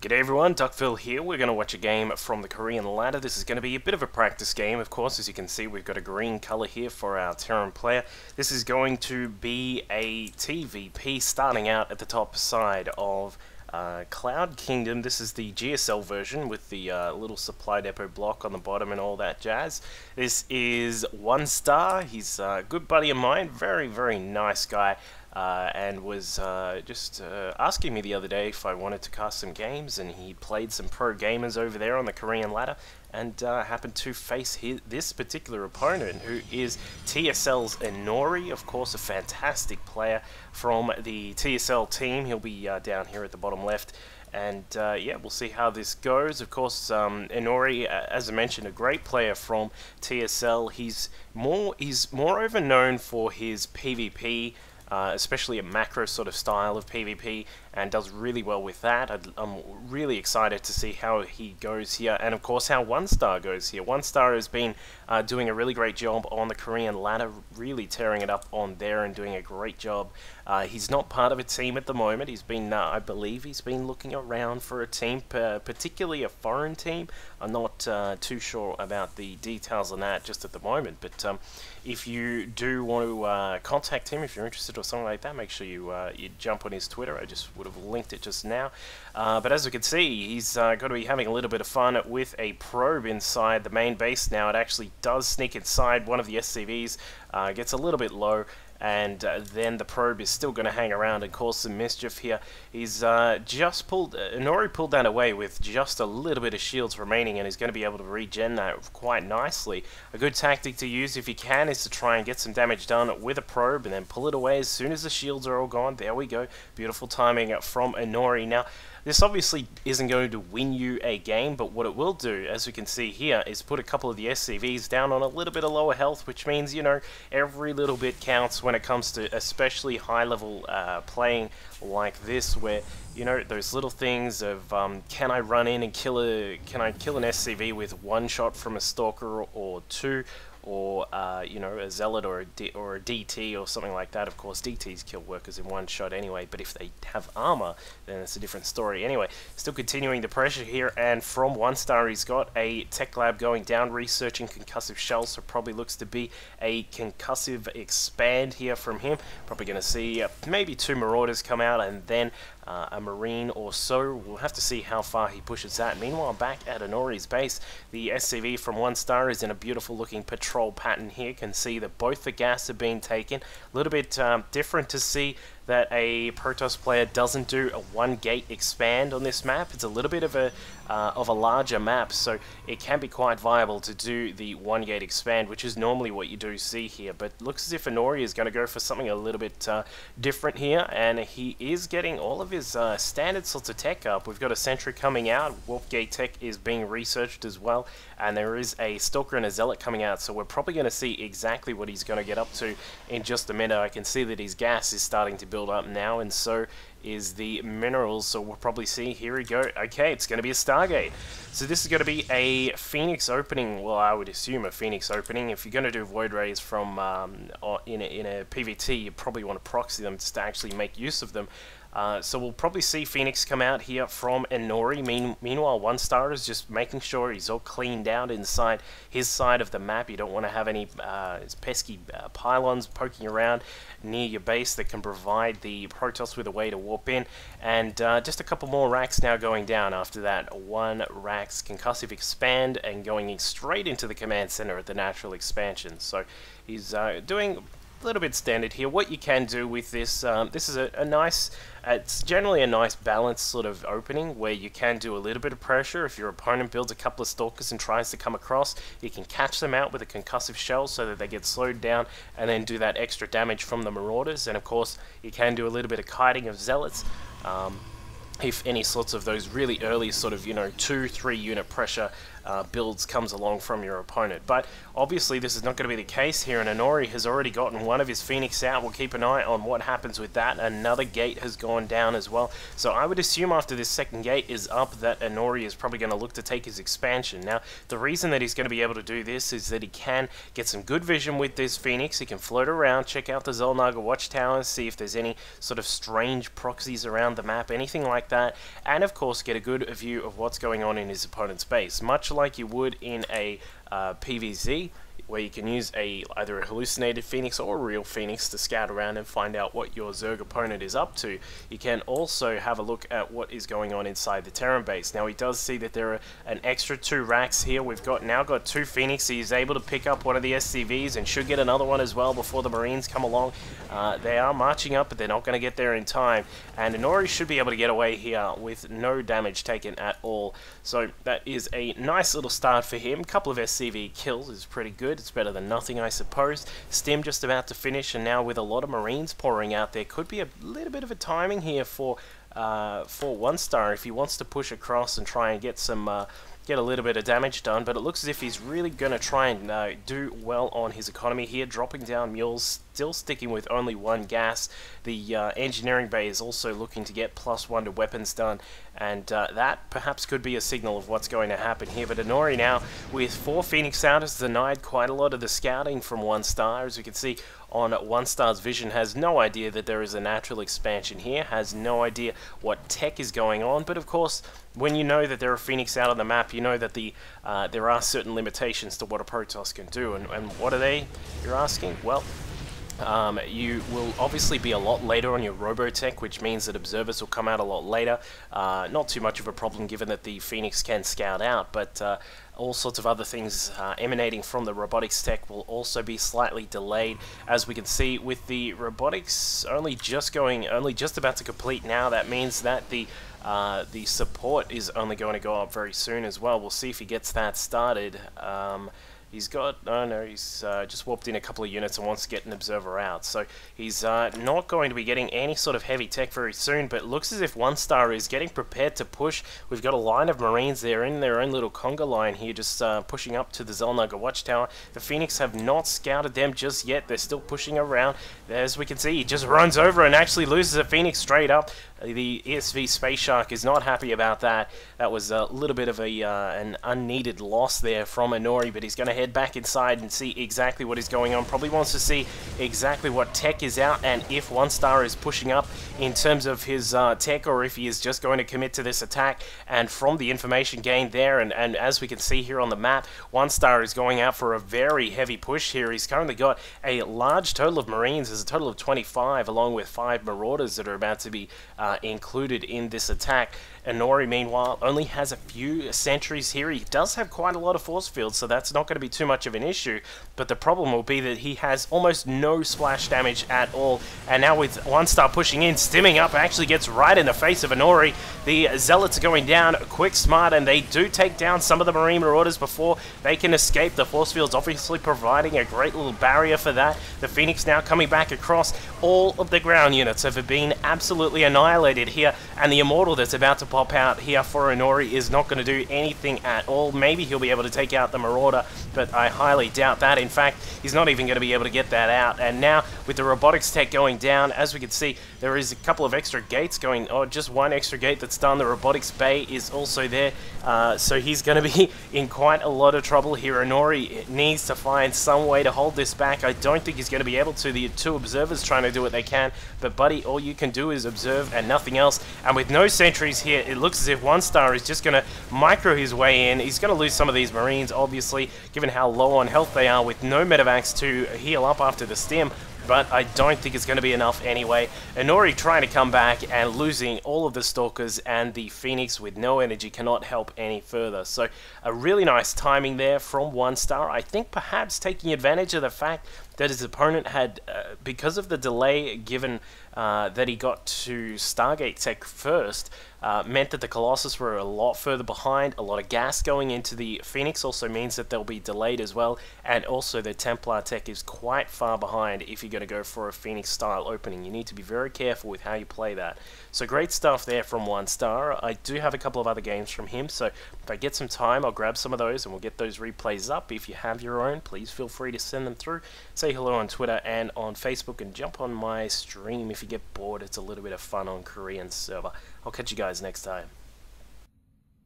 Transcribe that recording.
G'day everyone, Duckville here. We're going to watch a game from the Korean ladder. This is going to be a bit of a practice game, of course. As you can see, we've got a green color here for our Terran player. This is going to be a TvP starting out at the top side of Cloud Kingdom. This is the GSL version with the little supply depot block on the bottom and all that jazz. This is OneStar. He's a good buddy of mine, very nice guy. And was just asking me the other day if I wanted to cast some games, and he played some pro gamers over there on the Korean ladder, and happened to face this particular opponent, who is TSLinori, of course a fantastic player from the TSL team. He'll be down here at the bottom left. And yeah, we'll see how this goes. Of course, Inori, as I mentioned, a great player from TSL. He's moreover known for his PvP, especially a macro sort of style of PvP, and does really well with that. I'm really excited to see how he goes here, and of course how OneStar goes here. OneStar has been doing a really great job on the Korean ladder, really tearing it up on there and doing a great job. He's not part of a team at the moment. He's been, I believe he's been looking around for a team, particularly a foreign team. I'm not too sure about the details on that just at the moment, but if you do want to contact him, if you're interested or something like that, make sure you jump on his Twitter. I just would have linked it just now. But as you can see, he's got to be having a little bit of fun with a probe inside the main base now. It actually does sneak inside one of the SCVs, gets a little bit low, and then the probe is still going to hang around and cause some mischief here. He's just Inori pulled that away with just a little bit of shields remaining, and he's going to be able to regen that quite nicely. A good tactic to use if you can is to try and get some damage done with a probe and then pull it away as soon as the shields are all gone. There we go. Beautiful timing from Inori. Now, this obviously isn't going to win you a game, but what it will do, as we can see here, is put a couple of the SCVs down on a little bit of lower health, which means, you know, every little bit counts when it comes to especially high-level playing like this, where, you know, those little things of can I run in and kill an SCV with one shot from a Stalker or two, or you know, a Zealot or a DT or something like that. Of course, DTs kill workers in one shot anyway, but if they have armor, then it's a different story. Anyway, still continuing the pressure here, and from OneStar, he's got a tech lab going down, researching concussive shells, so probably looks to be a concussive expand here from him. Probably going to see maybe two Marauders come out, and then a Marine or so. We'll have to see how far he pushes that. Meanwhile, back at Inori's base, the SCV from OneStar is in a beautiful looking patrol pattern here. You can see that both the gas are being taken. A little bit different to see that a Protoss player doesn't do a one gate expand on this map. It's a little bit of a larger map, so it can be quite viable to do the one gate expand, which is normally what you do see here. But looks as if Inori is going to go for something a little bit different here, and he is getting all of his standard sorts of tech up. We've got a Sentry coming out, Warp Gate tech is being researched as well, and there is a Stalker and a Zealot coming out, so we're probably going to see exactly what he's going to get up to in just a minute. I can see that his gas is starting to build up now, and so is the minerals, so we'll probably see. Here we go. Okay, it's going to be a Stargate. So this is going to be a Phoenix opening. Well, I would assume a Phoenix opening. If you're going to do Void Rays from in a PvT, you probably want to proxy them just to actually make use of them. So we'll probably see Phoenix come out here from Inori. Meanwhile, OneStar is just making sure he's all cleaned out inside his side of the map. You don't want to have any pesky pylons poking around near your base that can provide the Protoss with a way to warp in. And just a couple more racks now going down after that. One rack's concussive expand and going straight into the command center at the natural expansion. So he's doing a little bit standard here. What you can do with this, this is a nice, it's generally a nice balanced sort of opening where you can do a little bit of pressure. If your opponent builds a couple of Stalkers and tries to come across, you can catch them out with a concussive shell so that they get slowed down, and then do that extra damage from the Marauders. And of course, you can do a little bit of kiting of Zealots. If any sorts of those really early sort of, you know, 2-3 unit pressure builds comes along from your opponent. But obviously this is not going to be the case here, and Inori has already gotten one of his Phoenix out. We'll keep an eye on what happens with that. Another gate has gone down as well. So I would assume after this second gate is up that Inori is probably going to look to take his expansion. Now, the reason that he's going to be able to do this is that he can get some good vision with this Phoenix. He can float around, check out the Xel'Naga watchtower, see if there's any sort of strange proxies around the map, anything like that, and of course get a good view of what's going on in his opponent's base, much like you would in a PvZ, where you can use either a hallucinated Phoenix or a real Phoenix to scout around and find out what your Zerg opponent is up to. You can also have a look at what is going on inside the Terran base. Now, he does see that there are an extra 2 racks here. We've now got 2 Phoenix. He's able to pick up one of the SCVs and should get another one as well before the Marines come along. They are marching up, but they're not going to get there in time. And Inori should be able to get away here with no damage taken at all. So that is a nice little start for him. A couple of SCV kills is pretty good. It's better than nothing, I suppose. Stim just about to finish, and now with a lot of Marines pouring out, there could be a little bit of a timing here for OneStar if he wants to push across and try and get some get a little bit of damage done. But it looks as if he's really going to try and do well on his economy here, dropping down mules, still sticking with only 1 gas. The engineering bay is also looking to get +1 to weapons done, and that perhaps could be a signal of what's going to happen here. But Inori now, with 4 Phoenix out, has denied quite a lot of the scouting from OneStar. As you can see on OneStar's vision, has no idea that there is a natural expansion here, has no idea what tech is going on. But of course, when you know that there are Phoenix out on the map, you know that there are certain limitations to what a Protoss can do. And what are they, you're asking? Well, you will obviously be a lot later on your Robotech, which means that observers will come out a lot later. Not too much of a problem given that the Phoenix can scout out, but all sorts of other things emanating from the robotics tech will also be slightly delayed. As we can see with the robotics only just about to complete now, that means that the support is only going to go up very soon as well. We'll see if he gets that started. He's got, oh no, he's just warped in a couple of units and wants to get an observer out. So he's not going to be getting any sort of heavy tech very soon, but it looks as if OneStar is getting prepared to push. We've got a line of Marines there in their own little conga line here, just pushing up to the Xel'Naga watchtower. The Phoenix have not scouted them just yet. They're still pushing around. As we can see, he just runs over and actually loses a Phoenix straight up. The ESV Space Shark is not happy about that. That was a little bit of an unneeded loss there from Inori, but he's going to head back inside and see exactly what is going on. Probably wants to see exactly what tech is out and if OneStar is pushing up in terms of his tech, or if he is just going to commit to this attack. And from the information gained there, and as we can see here on the map, OneStar is going out for a very heavy push here. He's currently got a large total of Marines. There's a total of 25, along with 5 Marauders that are about to be included in this attack. Inori, meanwhile, only has a few sentries here. He does have quite a lot of force fields, so that's not going to be too much of an issue. But the problem will be that he has almost no splash damage at all. And now with OneStar pushing in, stimming up, actually gets right in the face of Inori. The Zealots are going down quick, smart, and they do take down some of the Marine Marauders before they can escape. The force field's obviously providing a great little barrier for that. The Phoenix now coming back across. All of the ground units have been absolutely annihilated here, and the Immortal that's about to pop out here for Inori is not going to do anything at all. Maybe he'll be able to take out the Marauder, but I highly doubt that. In fact, he's not even going to be able to get that out. And now, with the robotics tech going down, as we can see, there is a couple of extra gates going, or just one extra gate that's done. The robotics bay is also there, so he's going to be in quite a lot of trouble here. Inori needs to find some way to hold this back. I don't think he's going to be able to. The 2 observers trying to do what they can, but buddy, all you can do is observe and nothing else. And with no sentries here, it looks as if OneStar is just going to micro his way in. He's going to lose some of these Marines, obviously, given how low on health they are, with no medevacs to heal up after the stim. But I don't think it's going to be enough anyway. Inori trying to come back and losing all of the Stalkers, and the Phoenix with no energy cannot help any further. So a really nice timing there from OneStar. I think perhaps taking advantage of the fact that his opponent had, because of the delay given that he got to Stargate Tech first, meant that the Colossus were a lot further behind. A lot of gas going into the Phoenix also means that they'll be delayed as well, and also the Templar Tech is quite far behind if you're going to go for a Phoenix style opening. You need to be very careful with how you play that. So great stuff there from OneStar. I do have a couple of other games from him, so if I get some time, I'll grab some of those and we'll get those replays up. If you have your own, please feel free to send them through. Say hello on Twitter and on Facebook, and jump on my stream if you get bored. It's a little bit of fun on Korean server. I'll catch you guys next time.